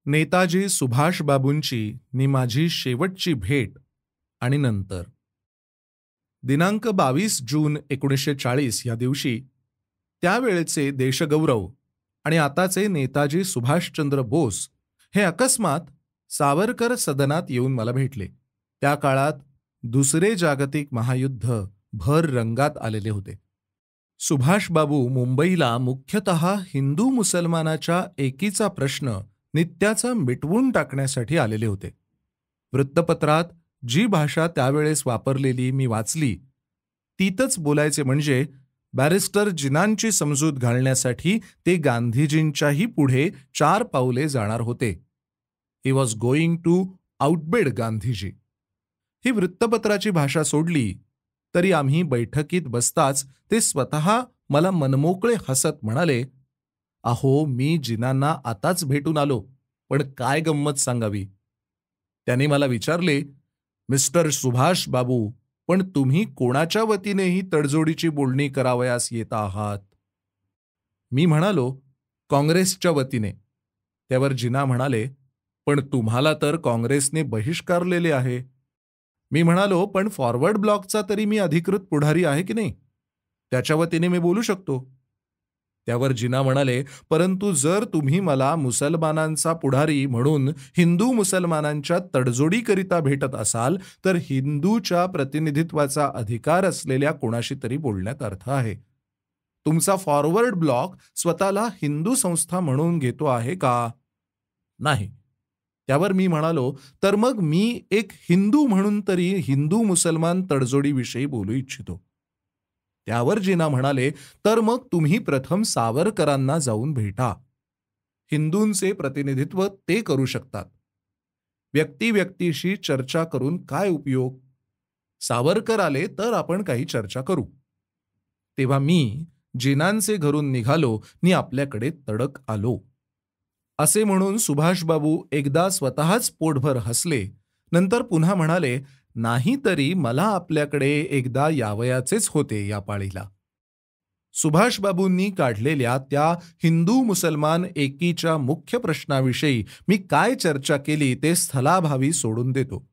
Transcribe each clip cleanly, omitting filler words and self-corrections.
नेताजी सुभाषबाबूंची नि माझी शेवटची भेट आणि नंतर. दिनांक 22 जून 1940 या दिवशी त्यावेळेचे देशगौरव आणि आताचे नेताजी सुभाषचंद्र बोस हे अकस्मात सावरकर सदनात येऊन मला भेटले. त्या काळात दुसरे जागतिक महायुद्ध भर रंगात आलेले होते. सुभाषबाबू मुंबईला मुख्यतः हिंदू मुसलमानाच्या एकीचा प्रश्न नित्याचा मिटवून टाकण्यासाठी आलेले होते. वृत्तपत्रात जी भाषा त्यावेळेस वापरलेली मी वाचली, तीतच बोलायचे म्हणजे बॅरिस्टर जिनांची समजूत घालण्यासाठी ते गांधीजींच्याही पुढे 4 पावले जाणार होते. He was going to outbid Gandhiji. ही वृत्तपत्राची भाषा सोडली तरी आम्ही बैठकीत बसताच ते स्वतः मला मनमोकळे हसत म्हणाले, "अहो, मी जिनांना आताच भेटून आलो, पण काय गंमत सांगावी." त्यांनी मला विचारले, "मिस्टर सुभाष बाबू, पण तुम्ही कोणाच्या वतीने ही तडजोडीची बोलणी करावयास येता आहात?" मी म्हणालो, "काँग्रेसच्या वतीने." त्यावर जिना म्हणाले, "पण तुम्हाला तर काँग्रेसने बहिष्कारलेले आहे." मी म्हणालो, "पण फॉरवर्ड ब्लॉकचा तरी मी अधिकृत पुढारी आहे की नाही? त्याच्या वतीने मी बोलू शकतो." त्यावर जिना म्हणाले, "परंतु जर तुम्ही मला मुसलमानांचा पुढारी म्हणून हिंदू मुसलमानांच्या तडजोडीकरिता भेटत असाल, तर हिंदूच्या प्रतिनिधित्वाचा अधिकार असलेल्या कोणाशी तरी बोलण्यात अर्थ आहे. तुमचा फॉरवर्ड ब्लॉक स्वतःला हिंदू संस्था म्हणून घेतो आहे का? नाही." त्यावर मी म्हणालो, "तर मग मी एक हिंदू म्हणून तरी हिंदू मुसलमान तडजोडीविषयी बोलू इच्छितो." त्यावर जिना म्हणाले, "तर मग तुम्ही प्रथम सावरकरांना जाऊन भेटा. हिंदूंचे प्रतिनिधित्व ते करू शकतात. व्यक्ती व्यक्तीशी चर्चा करून काय उपयोग? सावरकर आले तर आपण काही चर्चा करू." तेव्हा मी जिनांचे घरून निघालो नि आपल्याकडे तडक आलो. असे म्हणून सुभाषबाबू एकदा स्वतःच पोटभर हसले, नंतर पुन्हा म्हणाले, "नाहीतरी मला आपल्याकडे एकदा यावयाचेच होते या पाळीला." सुभाषबाबूंनी काढलेल्या त्या हिंदू मुसलमान एकीच्या मुख्य प्रश्नाविषयी मी काय चर्चा केली ते स्थलाभावी सोडून देतो.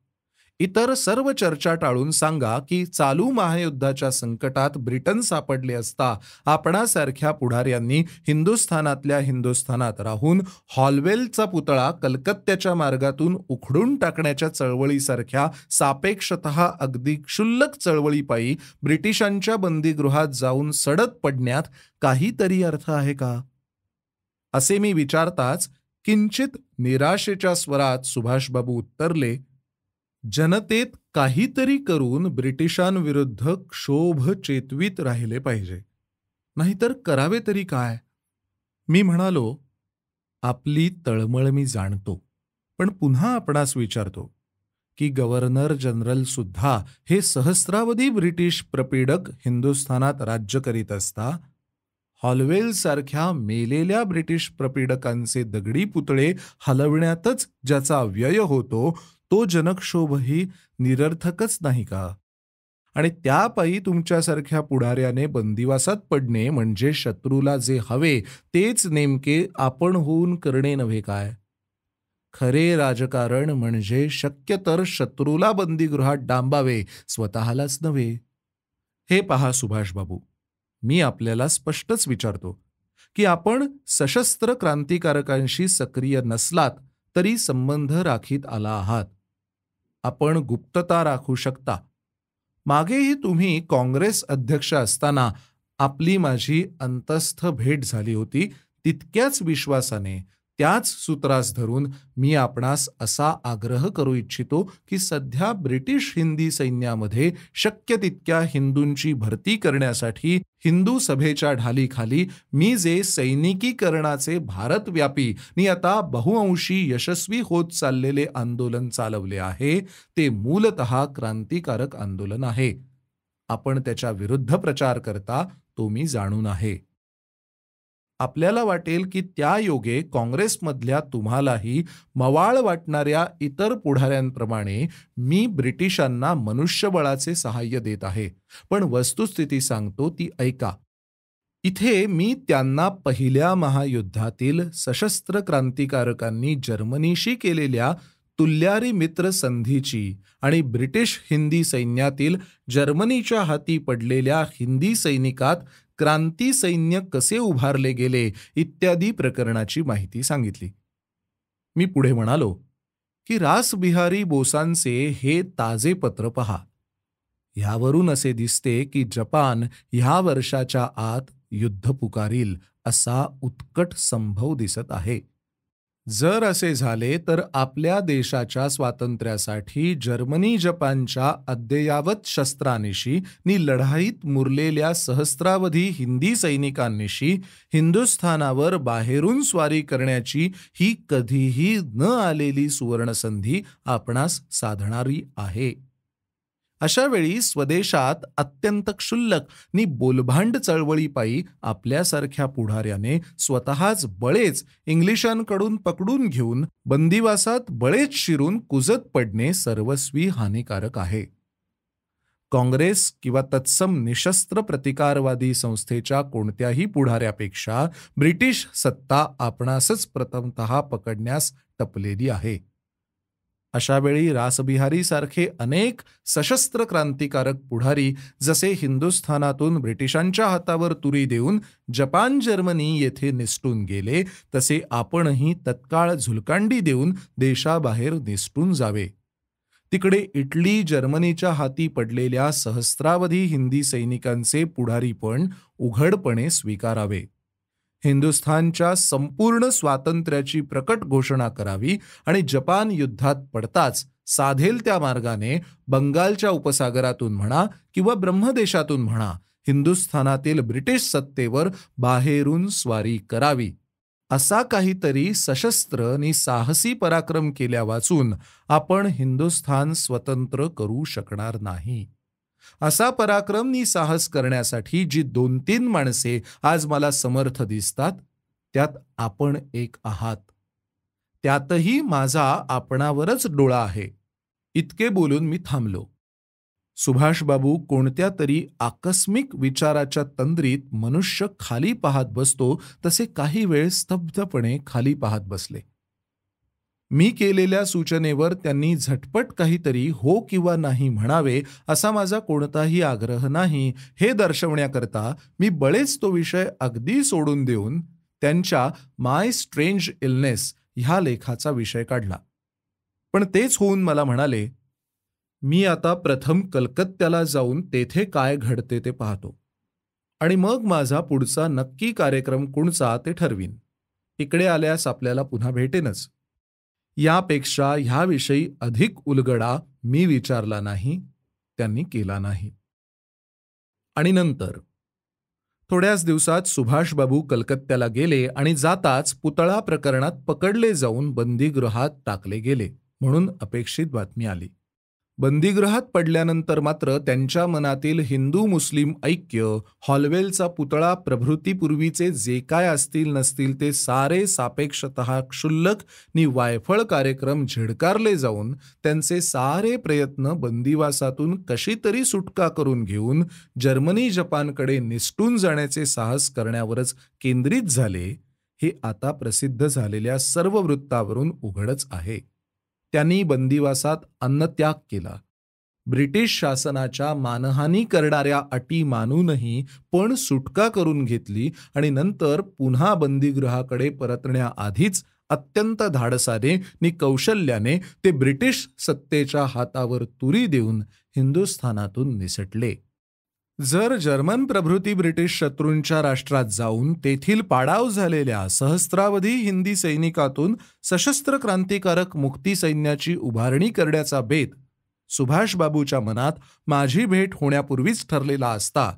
इतर सर्व चर्चा टाळून सांगा की चालू महायुद्धाच्या संकटात ब्रिटन सापडले असता आपणासारख्या पुढाऱ्यांनी हिंदुस्थानातल्या हिंदुस्थानात राहून हॉलवेलचा पुतळा कलकत्त्याच्या मार्गातून उखडून टाकण्याच्या चळवळीसारख्या सापेक्षतः अगदी क्षुल्लक चळवळीपायी ब्रिटिशांच्या बंदीगृहात जाऊन सडत पडण्यात काहीतरी अर्थ आहे का? असे मी विचारताच किंचित निराशेच्या स्वरात सुभाषबाबू उत्तरले, "जनतेत काहीतरी करून ब्रिटिशांविरुद्ध क्षोभ चेतवीत राहिले पाहिजे. नाहीतर करावे तरी काय?" मी म्हणालो, "आपली तळमळ मी जाणतो, पण पुन्हा आपणास विचारतो की गव्हर्नर जनरल सुद्धा हे सहस्रावधी ब्रिटिश प्रपीडक हिंदुस्थानात राज्य करीत असता हॉलवेल सारख्या मेलेल्या ब्रिटिश प्रपीडकांचे दगडी पुतळे हलविण्यातच ज्याचा व्यय होतो, तो जनक्षोभही निरर्थकच नाही का? आणि त्यापायी तुमच्यासारख्या पुढाऱ्याने बंदिवासात पडणे म्हणजे शत्रूला जे हवे तेच नेमके आपण होऊन करणे नव्हे काय? खरे राजकारण म्हणजे शक्य तर शत्रूला बंदीगृहात डांबावे, स्वतःलाच नव्हे." हे पहा सुभाषबाबू, मी आपल्याला स्पष्टच विचारतो की आपण सशस्त्र क्रांतिकारकांशी सक्रिय नसलात तरी संबंध राखीत आला आहात. आपण गुप्तता राखू शकता. मागेही तुम्ही काँग्रेस अध्यक्ष असताना आपली माझी अंतस्थ भेट झाली होती. तितक्याच विश्वासाने त्याच सूत्रास धरून मी आपणास असा आग्रह करू इच्छितो की सध्या ब्रिटिश हिंदी सैन्यामध्ये शक्य तितक्या हिंदूंची भरती करण्यासाठी हिंदू सभेच्या ढालीखाली मी जे सैनिकीकरणाचे भारतव्यापी नि आता बहुअंशी यशस्वी होत चाललेले आंदोलन चालवले आहे, ते मूलतः क्रांतिकारक आंदोलन आहे. आपण त्याच्या विरुद्ध प्रचार करता, तो मी जाणून आहे. आपल्याला वाटेल की त्या योगे काँग्रेसमधल्या तुम्हालाही मवाळ वाटणाऱ्या इतर पुढाऱ्यांप्रमाणे मी ब्रिटिशांना मनुष्यबळाचे सहाय्य देत आहे. पण वस्तुस्थिती सांगतो ती ऐका. इथे मी त्यांना पहिल्या महायुद्धातील सशस्त्र क्रांतिकारकांनी जर्मनीशी केलेल्या तुल्यारी मित्र संधीची आणि ब्रिटिश हिंदी सैन्यातील जर्मनीच्या हाती पडलेल्या हिंदी सैनिकात क्रांती सैन्य कसे उभारले गेले इत्यादी प्रकरणाची माहिती सांगितली. मी पुढे म्हणालो की रासबिहारी बोसांचे हे ताजे पत्र पहा. यावरून असे दिसते की जपान ह्या वर्षाच्या आत युद्ध पुकारील असा उत्कट संभव दिसत आहे. जर असे झाले तर आपल्या देशाच्या स्वातंत्र्यासाठी जर्मनी जपानच्या अद्ययावत शस्त्रानिशी नि लढाईत मुरलेल्या सहस्रावधी हिंदी सैनिकांनिशी हिंदुस्थानावर बाहेरून स्वारी करण्याची ही कधीही न आलेली सुवर्णसंधी आपणास साधणारी आहे. अशा वेळी स्वदेशात अत्यंत क्षुल्लक नि बोलभांड चळवळीपायी आपल्यासारख्या पुढाऱ्याने स्वतःच बळेच इंग्लिशांकडून पकडून घेऊन बंदिवासात बळेच शिरून कुजत पडणे सर्वस्वी हानिकारक आहे. काँग्रेस किंवा तत्सम निशस्त्र प्रतिकारवादी संस्थेच्या कोणत्याही पुढाऱ्यापेक्षा ब्रिटिश सत्ता आपणासच प्रथमतः पकडण्यास टपलेली आहे. अशा वेळी रासबिहारी सारखे अनेक सशस्त्र क्रांतिकारक पुढारी जसे हिंदुस्थानातून ब्रिटिशांच्या हातावर तुरी देऊन जपान जर्मनी येथे निसटून गेले तसे आपणही तत्काळ झुलकांडी देऊन देशाबाहेर निसटून जावे. तिकडे इटली जर्मनीच्या हाती पडलेल्या सहस्रावधी हिंदी सैनिकांचे पुढारीपण उघडपणे स्वीकारावे. हिंदुस्थानच्या संपूर्ण स्वातंत्र्याची प्रकट घोषणा करावी आणि जपान युद्धात पडताच साधेल त्या मार्गाने बंगालच्या उपसागरातून म्हणा किंवा ब्रह्मदेशातून म्हणा हिंदुस्थानातील ब्रिटिश सत्तेवर बाहेरून स्वारी करावी. असा काहीतरी सशस्त्र नि साहसी पराक्रम केल्या वाचून आपण हिंदुस्थान स्वतंत्र करू शकणार नाही. असा पराक्रम नि साहस करण्यासाठी जी 2-3 माणसे आज मला समर्थ दिसतात त्यात आपण एक आहात. त्यातही माझा आपणावरच डोळा आहे. इतके बोलून मी थांबलो. सुभाषबाबू कोणत्या तरी आकस्मिक विचाराच्या तंद्रीत मनुष्य खाली पाहत बसतो तसे काही वेळ स्तब्धपणे खाली पाहत बसले. मी केलेल्या सूचनेवर त्यांनी झटपट काहीतरी हो किंवा नाही म्हणावे असा माझा कोणताही आग्रह नाही हे दर्शवण्याकरता मी बळेच तो विषय अगदी सोडून देऊन त्यांच्या माय स्ट्रेंज इलनेस ह्या लेखाचा विषय काढला. पण तेच होऊन मला म्हणाले, मी आता प्रथम कलकत्त्याला जाऊन तेथे काय घडते ते पाहतो आणि मग माझा पुढचा नक्की कार्यक्रम कोणचा ते ठरवीन. इकडे आल्यास आपल्याला पुन्हा भेटेनच. यापेक्षा ह्याविषयी अधिक उलगडा मी विचारला नाही, त्यांनी केला नाही. आणि नंतर थोड्याच दिवसात सुभाषबाबू कलकत्त्याला गेले आणि जाताच पुतळा प्रकरणात पकडले जाऊन बंदीगृहात टाकले गेले म्हणून अपेक्षित बातमी आली. बंदीगृहात पडल्यानंतर मात्र त्यांच्या मनातील हिंदू मुस्लिम ऐक्य, हॉलवेलचा पुतळा प्रभृतीपूर्वीचे जे काय असतील नसतील ते सारे सापेक्षतः क्षुल्लक नि वायफळ कार्यक्रम झिडकारले जाऊन त्यांचे सारे प्रयत्न बंदिवासातून कशी तरी सुटका करून घेऊन जर्मनी जपानकडे निसटून जाण्याचे साहस करण्यावरच केंद्रित झाले हे आता प्रसिद्ध झालेल्या सर्व वृत्तावरून उघडच आहे. त्यांनी बंदिवासात अन्नत्याग केला. ब्रिटिश शासनाच्या मानहानी करणाऱ्या अटी मानूनही पण सुटका करून घेतली आणि नंतर पुन्हा बंदीगृहाकडे परतण्याआधीच अत्यंत धाडसाने नि कौशल्याने ते ब्रिटिश सत्तेच्या हातावर तुरी देऊन हिंदुस्थानातून निसटले. जर जर्मन प्रभृती ब्रिटिश शत्रूंच्या राष्ट्रात जाऊन तेथील पाडाव झालेल्या सहस्रावधी हिंदी सैनिकातून सशस्त्र क्रांतिकारक मुक्ती सैन्याची उभारणी करण्याचा बेत सुभाषबाबूच्या मनात माझी भेट होण्यापूर्वीच ठरलेला असता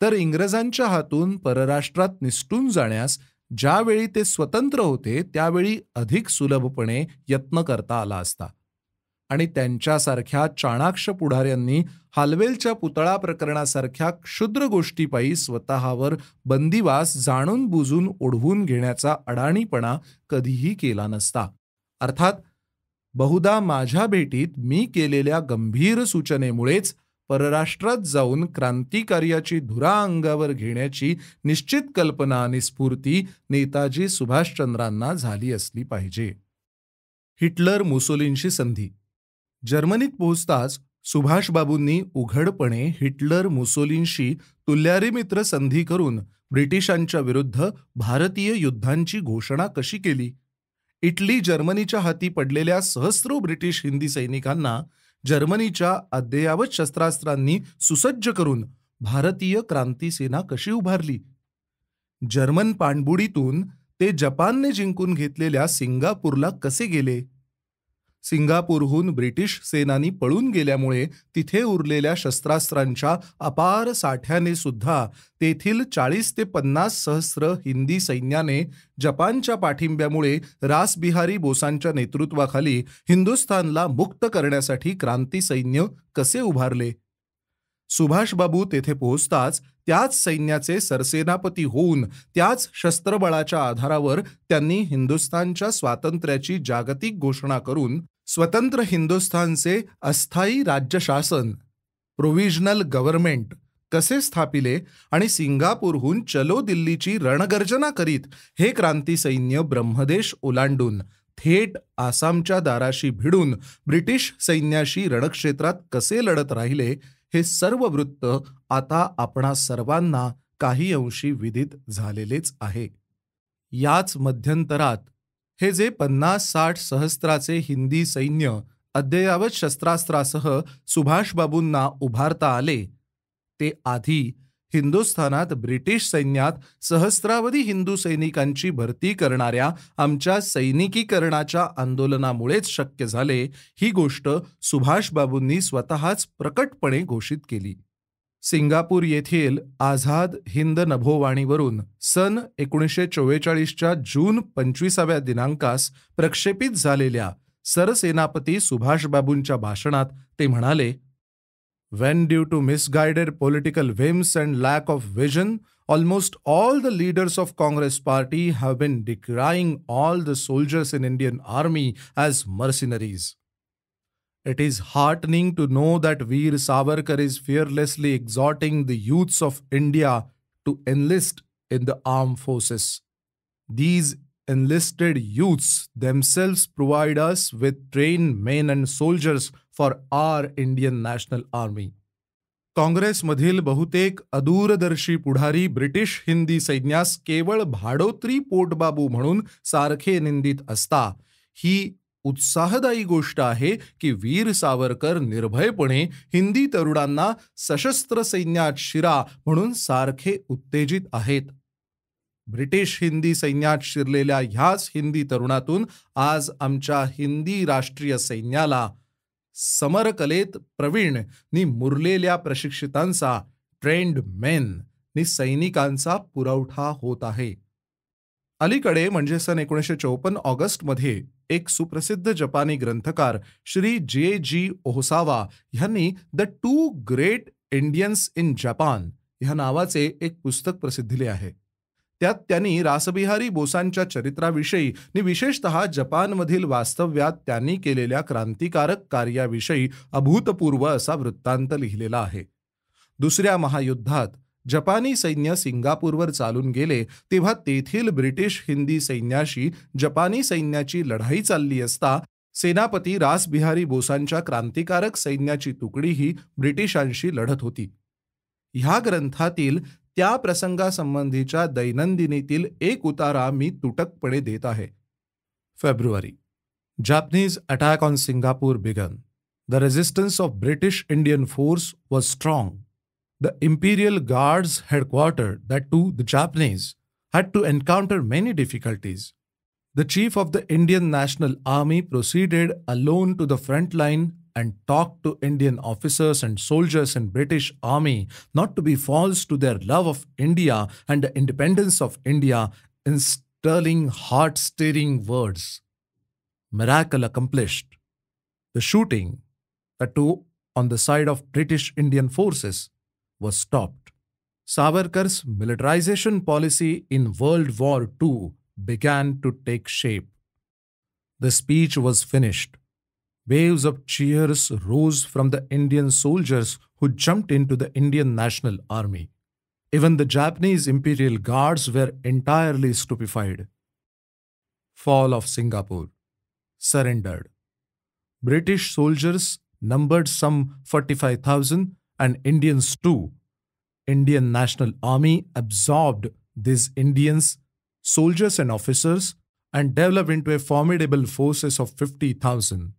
तर इंग्रजांच्या हातून परराष्ट्रात निसटून जाण्यास ज्यावेळी ते स्वतंत्र होते त्यावेळी अधिक सुलभपणे यत्न करता आला असता. आणि त्यांच्यासारख्या चाणाक्ष पुढाऱ्यांनी हालवेलच्या पुतळा प्रकरणासारख्या क्षुद्र गोष्टीपायी स्वतःवर बंदिवास जाणून बुजून ओढवून घेण्याचा अडाणीपणा कधीही केला नसता. अर्थात बहुधा माझ्या भेटीत मी केलेल्या गंभीर सूचनेमुळेच परराष्ट्रात जाऊन क्रांतिकार्याची धुरा अंगावर घेण्याची निश्चित कल्पना आणि स्फूर्ती नेताजी सुभाषचंद्रांना झाली असली पाहिजे. हिटलर मुसोलिनशी संधी. जर्मनीत पोहोचताच सुभाषबाबूंनी उघडपणे हिटलर मुसोलिनशी तुल्यारीमित्र संधी करून ब्रिटिशांच्या विरुद्ध भारतीय युद्धांची घोषणा कशी केली. इटली जर्मनीच्या हाती पडलेल्या सहस्रो ब्रिटिश हिंदी सैनिकांना जर्मनीच्या अद्ययावत शस्त्रास्त्रांनी सुसज्ज करून भारतीय क्रांतीसेना कशी उभारली. जर्मन पाणबुडीतून ते जपानने जिंकून घेतलेल्या सिंगापूरला कसे गेले. सिंगापूरहून ब्रिटिश सेनानी पळून गेल्यामुळे तिथे उरलेल्या शस्त्रास्त्रांच्या अपार साठ्याने सुद्धा तेथील 40 ते 50 सहस्र हिंदी सैन्याने जपानच्या पाठिंब्यामुळे रासबिहारी बोसांच्या नेतृत्वाखाली हिंदुस्थानला मुक्त करण्यासाठी क्रांती सैन्य कसे उभारले. सुभाषबाबू तेथे पोहोचताच त्याच सैन्याचे सरसेनापती होऊन त्याच शस्त्रबळाच्या आधारावर त्यांनी हिंदुस्थानच्या स्वातंत्र्याची जागतिक घोषणा करून स्वतंत्र हिंदुस्थानचे अस्थायी राज्यशासन प्रोव्हिजनल गव्हर्नमेंट कसे स्थापिले आणि सिंगापूरहून चलो दिल्लीची रणगर्जना करीत हे क्रांती सैन्य ब्रह्मदेश ओलांडून थेट आसामच्या दाराशी भिडून ब्रिटिश सैन्याशी रणक्षेत्रात कसे लढत राहिले, हे सर्व वृत्त आता आपणा सर्वांना काही अंशी विदित झालेलेच आहे. याच मध्यंतरात हे जे 50-60 सहस्त्राचे हिंदी सैन्य अद्ययावत शस्त्रास्त्रासह सुभाषबाबूंना उभारता आले, ते आधी हिंदुस्थानात ब्रिटिश सैन्यात सहस्रावधी हिंदू सैनिकांची भरती करणाऱ्या आमच्या सैनिकीकरणाच्या आंदोलनामुळेच शक्य झाले. ही गोष्ट सुभाषबाबूंनी स्वतःच प्रकटपणे घोषित केली. सिंगापूर येथील आझाद हिंद नभोवाणीवरून सन 1944च्या जून 25व्या दिनांकास प्रक्षेपित झालेल्या सरसेनापती सुभाषबाबूंच्या भाषणात ते म्हणाले, When due to misguided political whims and lack of vision, almost all the leaders of Congress party have been decrying all the soldiers in Indian army as mercenaries. It is heartening to know that Veer Savarkar is fearlessly exhorting the youths of India to enlist in the armed forces. These enlisted youths themselves provide us with trained men and soldiers for our Indian National Army. काँग्रेसमधील बहुतेक अदूरदर्शी पुढारी British Hindi सैन्यास केवळ भाडोत्री पोटबाबू म्हणून सारखे निंदित असता, ही उत्साहदायी गोष्ट आहे की वीर सावरकर निर्भयपणे हिंदी तरुणांना सशस्त्र सैन्यात शिरा म्हणून सारखे उत्तेजित आहेत. ब्रिटिश हिंदी सैन्यात शिरलेल्या ह्याच हिंदी तरुणातून आज आमच्या हिंदी राष्ट्रीय सैन्याला समरकलेत प्रवीण नि मुरलेल्या प्रशिक्षितांचा ट्रेंड मेन नि सैनिकांचा पुरवठा होत आहे. अलीकडे म्हणजे सन 1954 ऑगस्टमध्ये एक सुप्रसिद्ध जपानी ग्रंथकार श्री जे ओहसावा ह्यांनी the 2 great Indians in Japan ह्या नावाचे एक पुस्तक प्रसिद्धीले आहे. त्यात त्यांनी रासबिहारी बोसांच्या चरित्राविषयी आणि विशेषतः जपानमधील वास्तव्यात त्यांनी केलेल्या क्रांतिकारक कार्याविषयी अभूतपूर्व असा वृत्तांत लिहिलेला आहे. दुसऱ्या महायुद्धात जपानी सैन्य सिंगापूरवर चालून गेले तेव्हा तेथील ब्रिटिश हिंदी सैन्याशी जपानी सैन्याची लढाई चालली असता सेनापती रासबिहारी बोसांच्या क्रांतिकारक सैन्याची तुकडीही ब्रिटिशांशी लढत होती. ह्या ग्रंथातील त्या प्रसंगासंबंधीच्या दैनंदिनीतील एक उतारा मी तुटकपणे देत आहे. February. Japanese attack on Singapore began. The resistance of British Indian force was strong. The Imperial Guards headquartered that to the Japanese had to encounter many difficulties. The chief of the Indian National Army proceeded alone to the front line and talked to Indian officers and soldiers in British Army not to be false to their love of India and the independence of India in sterling, heart-stirring words. Miracle accomplished. The shooting, that too on the side of British Indian forces, was stopped. Savarkar's militarization policy in World War II began to take shape. The speech was finished. Waves of cheers rose from the Indian soldiers who jumped into the Indian National Army. Even the Japanese Imperial Guards were entirely stupefied. Fall of Singapore. Surrendered. British soldiers numbered some 45,000 and Indians too. Indian National Army absorbed these Indians, soldiers and officers, and developed into a formidable forces of 50,000.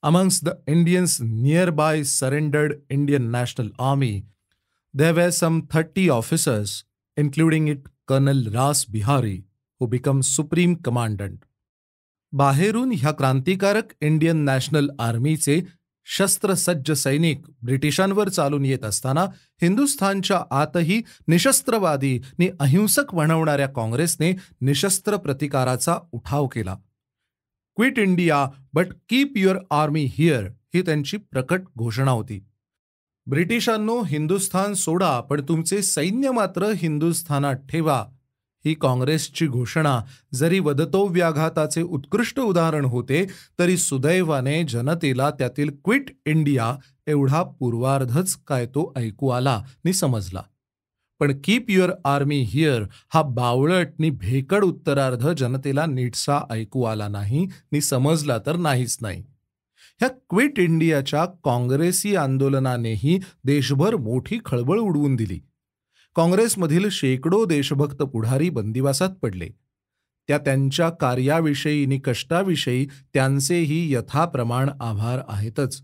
Amongst the Indians nearby surrendered Indian National Army, there were some 30 officers, including it Colonel Ras Bihari, who became Supreme Commandant. बाहेरून ह्या क्रांतिकारक Indian national आर्मीचे शस्त्रसज्ज सैनिक ब्रिटिशांवर चालून येत असताना हिंदुस्थानच्या आतही निशस्त्रवादी नि अहिंसक म्हणवणाऱ्या काँग्रेसने निशस्त्र प्रतिकाराचा उठाव केला. Quit India but keep your army here ही त्यांची प्रकट घोषणा होती. ब्रिटिशांनो, हिंदुस्थान सोडा पण तुमचे सैन्य मात्र हिंदुस्थानात ठेवा ही काँग्रेसची घोषणा जरी वदतोव्याघाताचे उत्कृष्ट उदाहरण होते तरी सुदैवाने जनतेला त्यातील क्विट इंडिया एवढा पूर्वार्धच काय तो ऐकू आला नि समजला. पण कीप युअर आर्मी हिअर हा बावळट नि भेकड उत्तरार्ध जनतेला नीटसा ऐकू आला नाही नि समजला तर नाहीच नाही. ह्या क्विट इंडियाच्या काँग्रेसी आंदोलनानेही देशभर मोठी खळबळ उडवून दिली. काँग्रेसमधील शेकडो देशभक्त पुढारी बंदिवासात पडले. त्यांच्या कार्याविषयी नि कष्टाविषयी त्यांचेही यथाप्रमाण आभार आहेतच.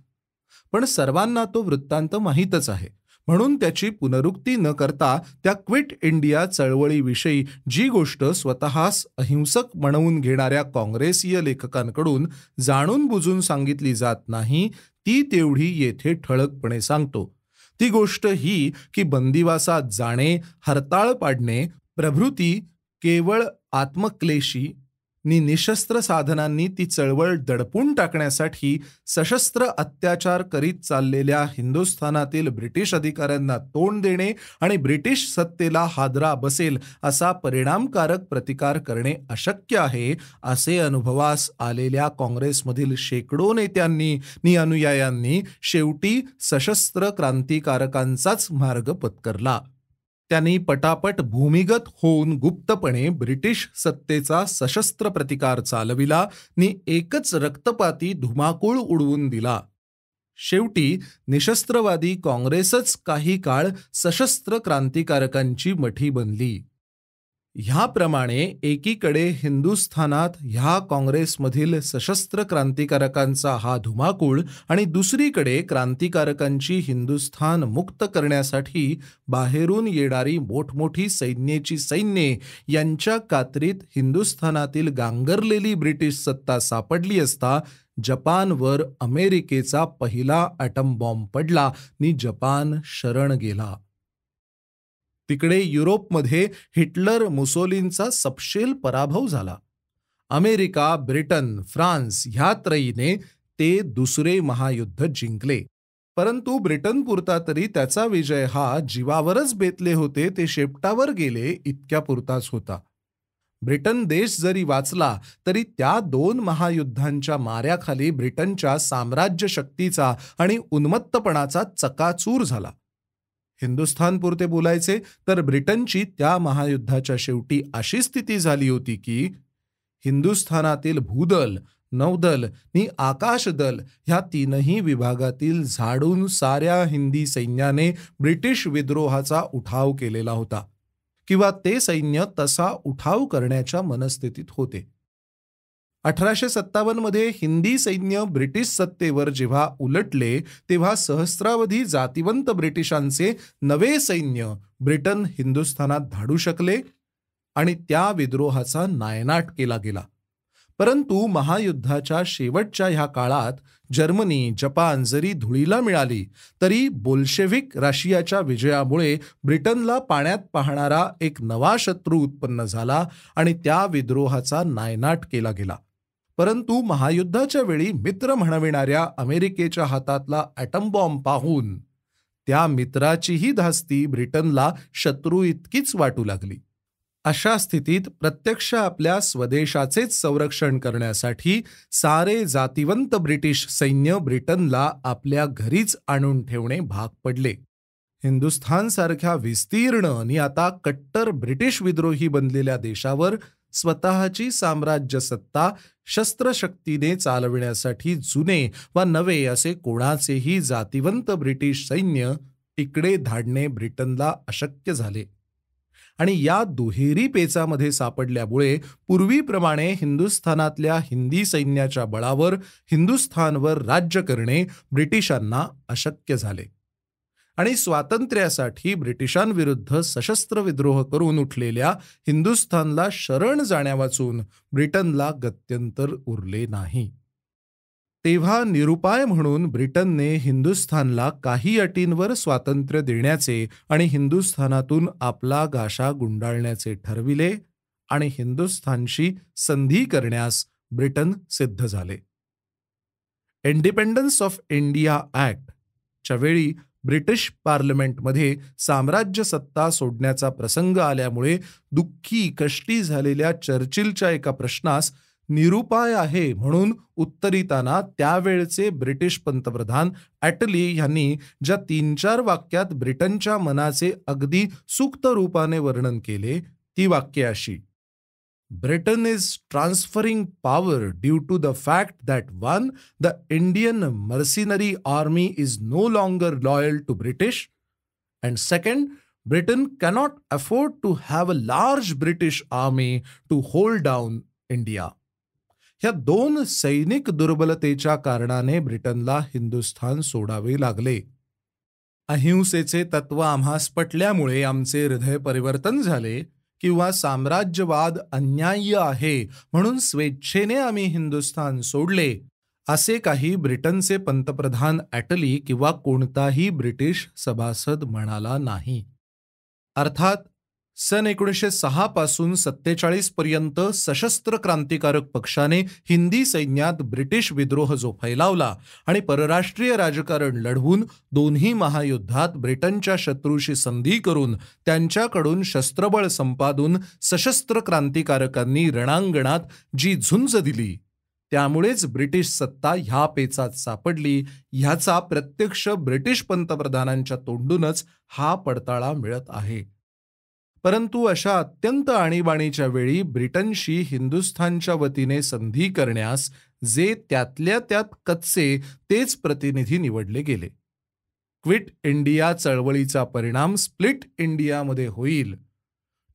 पण सर्वांना तो वृत्तांत माहीतच आहे, म्हणून त्याची पुनरुक्ती न करता त्या क्विट इंडिया चळवळीविषयी जी गोष्ट स्वतःस अहिंसक म्हणवून घेणाऱ्या काँग्रेसीय लेखकांकडून जाणून बुजून सांगितली जात नाही ती तेवढी येथे ठळकपणे सांगतो. ती गोष्ट ही की बंदिवासात जाणे, हरताळ पाडणे प्रभृती केवळ आत्मक्लेशी नि निशस्त्र साधनांनी ती चळवळ दडपून टाकण्यासाठी सशस्त्र अत्याचार करीत चाललेल्या हिंदुस्थानातील ब्रिटिश अधिकाऱ्यांना तोंड देणे आणि ब्रिटिश सत्तेला हादरा बसेल असा परिणामकारक प्रतिकार करणे अशक्य आहे असे अनुभवास आलेल्या काँग्रेसमधील शेकडो नेत्यांनी नि अनुयायांनी शेवटी सशस्त्र क्रांतिकारकांचाच मार्ग पत्करला. त्यांनी पटापट भूमिगत होऊन गुप्तपणे ब्रिटिश सत्तेचा सशस्त्र प्रतिकार चालविला नि एकच रक्तपाती धुमाकूळ उडवून दिला. शेवटी निशस्त्रवादी काँग्रेसच काही काळ सशस्त्र क्रांतिकारकांची मठी बनली. ह्याप्रमाणे एकीकडे हिंदुस्थानात ह्या काँग्रेसमधील सशस्त्र क्रांतिकारकांचा हा धुमाकूळ आणि दुसरीकडे क्रांतिकारकांची हिंदुस्थान मुक्त करण्यासाठी बाहेरून येणारी मोठमोठी सैन्ये यांच्या कात्रीत हिंदुस्थानातील गांगरलेली ब्रिटिश सत्ता सापडली असता जपानवर अमेरिकेचा पहिला ॲटम बॉम्ब पडला नि जपान शरण गेला. तिकडे युरोपमध्ये हिटलर मुसोलिनचा सपशेल पराभव झाला. अमेरिका, ब्रिटन, फ्रान्स ह्या त्रयीने ते दुसरे महायुद्ध जिंकले. परंतु ब्रिटनपुरता तरी त्याचा विजय हा जीवावरच बेतले होते ते शेपटावर गेले इतक्यापुरताच होता. ब्रिटन देश जरी वाचला तरी त्या 2 महायुद्धांच्या माऱ्याखाली ब्रिटनच्या साम्राज्य शक्तीचा आणि उन्मत्तपणाचा चकाचूर झाला. हिंदुस्थानपुरते बोलायचे तर ब्रिटनची त्या महायुद्धाच्या शेवटी अशी स्थिती झाली होती की हिंदुस्थानातील भूदल, नौदल नि आकाशदल ह्या तीनही विभागातील झाडून साऱ्या हिंदी सैन्याने ब्रिटिश विद्रोहाचा उठाव केलेला होता किंवा ते सैन्य तसा उठाव करण्याच्या मनस्थितीत होते. 1857 मध्ये हिंदी सैन्य ब्रिटिश सत्तेवर जेव्हा उलटले तेव्हा सहस्रावधी जातिवंत ब्रिटिशांचे नवे सैन्य ब्रिटन हिंदुस्थानात धाडू शकले आणि त्या विद्रोहाचा नायनाट केला गेला. परंतु महायुद्धाच्या शेवटच्या ह्या काळात जर्मनी, जपान जरी धुळीला मिळाली तरी बोल्शेव्हिक रशियाच्या विजयामुळे ब्रिटनला पाण्यात पाहणारा एक नवा शत्रू उत्पन्न झाला आणि त्या विद्रोहाचा नायनाट केला गेला. परंतु महायुद्धाच्या वेळी मित्र म्हणविणाऱ्या अमेरिकेच्या हातातला ॲटम बॉम्ब पाहून त्या मित्राचीही धास्ती ब्रिटनला शत्रू इतकीच वाटू लागली. अशा स्थितीत प्रत्यक्ष आपल्या स्वदेशाचेच संरक्षण करण्यासाठी सारे जातिवंत ब्रिटिश सैन्य ब्रिटनला आपल्या घरीच आणून ठेवणे भाग पडले. हिंदुस्थानसारख्या विस्तीर्ण आणि आता कट्टर ब्रिटिश विद्रोही बनलेल्या देशावर स्वतःची साम्राज्य सत्ता शस्त्रशक्तीने चालविण्यासाठी जुने वा नवे असे कोणाचेही जातिवंत ब्रिटिश सैन्य इकडे धाडणे ब्रिटनला अशक्य झाले. आणि या दुहेरी पेचामध्ये सापडल्यामुळे पूर्वीप्रमाणे हिंदुस्थानातल्या हिंदी सैन्याच्या बळावर हिंदुस्थानवर राज्य करणे ब्रिटिशांना अशक्य झाले. आणि स्वातंत्र्यासाठी ब्रिटिशांविरुद्ध सशस्त्र विद्रोह करून उठलेल्या हिंदुस्थानला शरण जाण्यावाचून ब्रिटनला गत्यंतर उरले नाही. तेव्हा निरुपाय म्हणून ब्रिटनने हिंदुस्थानला काही अटींवर स्वातंत्र्य देण्याचे आणि हिंदुस्थानातून आपला गाशा गुंडाळण्याचे ठरविले आणि हिंदुस्थानशी संधी करण्यास ब्रिटन सिद्ध झाले. इंडिपेंडन्स ऑफ इंडिया ॲक्ट च्या वेळी ब्रिटिश पार्लमेंटमध्ये साम्राज्य सत्ता सोडण्याचा प्रसंग आल्यामुळे दुःखी कष्टी झालेल्या चर्चिलच्या एका प्रश्नास निरुपाय आहे म्हणून उत्तरिताना त्यावेळचे ब्रिटिश पंतप्रधान ॲटली यांनी ज्या 3-4 वाक्यात ब्रिटनच्या मनाचे अगदी सूक्त रूपाने वर्णन केले ती वाक्ये अशी: Britain is transferring power due to the fact that 1. The Indian mercenary army is no longer loyal to British, and 2. Britain cannot afford to have a large British army to hold down India. ह्या 2 सैनिक दुर्बलतेच्या कारणाने ब्रिटनला हिंदुस्थान सोडावे लागले. अहिंसेचे तत्व आम्हास पटल्यामुळे आमचे हृदय परिवर्तन झाले किंवा साम्राज्यवाद अन्याय्य आहे म्हणून स्वेच्छेने आम्ही हिंदुस्थान सोडले, असे काही ब्रिटनचे पंतप्रधान ॲटली किंवा कोणताही ब्रिटिश सभासद म्हणाला नाही. अर्थात सन 1906 पासून 47 पर्यंत सशस्त्र क्रांतिकारक पक्षाने हिंदी सैन्यात ब्रिटिश विद्रोह जो फैलावला आणि परराष्ट्रीय राजकारण लढवून दोन्ही महायुद्धात ब्रिटनच्या शत्रूशी संधी करून त्यांच्याकडून शस्त्रबळ संपादून सशस्त्र क्रांतिकारकांनी रणांगणात जी झुंज दिली त्यामुळेच ब्रिटिश सत्ता ह्या पेचात सापडली ह्याचा प्रत्यक्ष ब्रिटिश पंतप्रधानांच्या तोंडूनच हा पडताळा मिळत आहे. परंतु अशा अत्यंत आणीबाणीच्या वेळी ब्रिटनशी हिंदुस्थानच्या वतीने संधी करण्यास जे त्यातल्या त्यात कच्चे तेच प्रतिनिधी निवडले गेले. क्विट इंडिया चळवळीचा परिणाम स्प्लिट इंडियामध्ये होईल,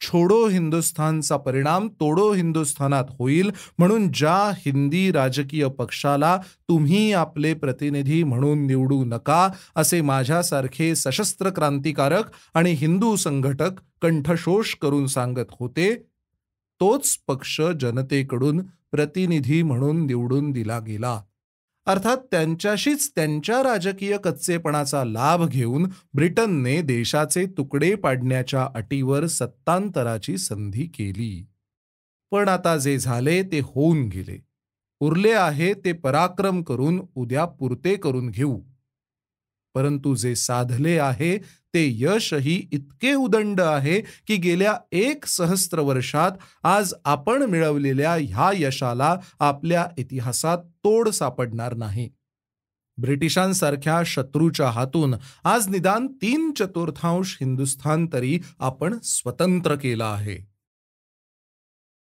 छोडो हिंदुस्थानचा परिणाम तोडो हिंदुस्थानात होईल म्हणून ज्या हिंदी राजकीय पक्षाला तुम्ही आपले प्रतिनिधी म्हणून निवडू नका असे माझ्यासारखे सशस्त्र क्रांतिकारक आणि हिंदू संघटक कंठशोष करून सांगत होते, तोच पक्ष जनतेकडून प्रतिनिधी म्हणून निवडून दिला गेला. अर्थात त्यांच्याशीच त्यांच्या राजकीय कच्चेपणाचा लाभ घेऊन ब्रिटनने देशाचे तुकडे पाडण्याच्या अटीवर सत्तांतराची संधी केली. पण आता जे झाले ते होऊन गेले. उरले आहे ते पराक्रम करून उद्या पुरते करून घेऊ. परंतु जे साधले आहे ते यशही इतके उदंड आहे की गेल्या 1 सहस्त्र वर्षात आज आपण मिळवलेल्या ह्या यशाला आपल्या इतिहासात तोड सापडणार नाही. ब्रिटिशांसारख्या शत्रूच्या हातून आज निदान 3/4 हिंदुस्थान तरी आपण स्वतंत्र केला आहे.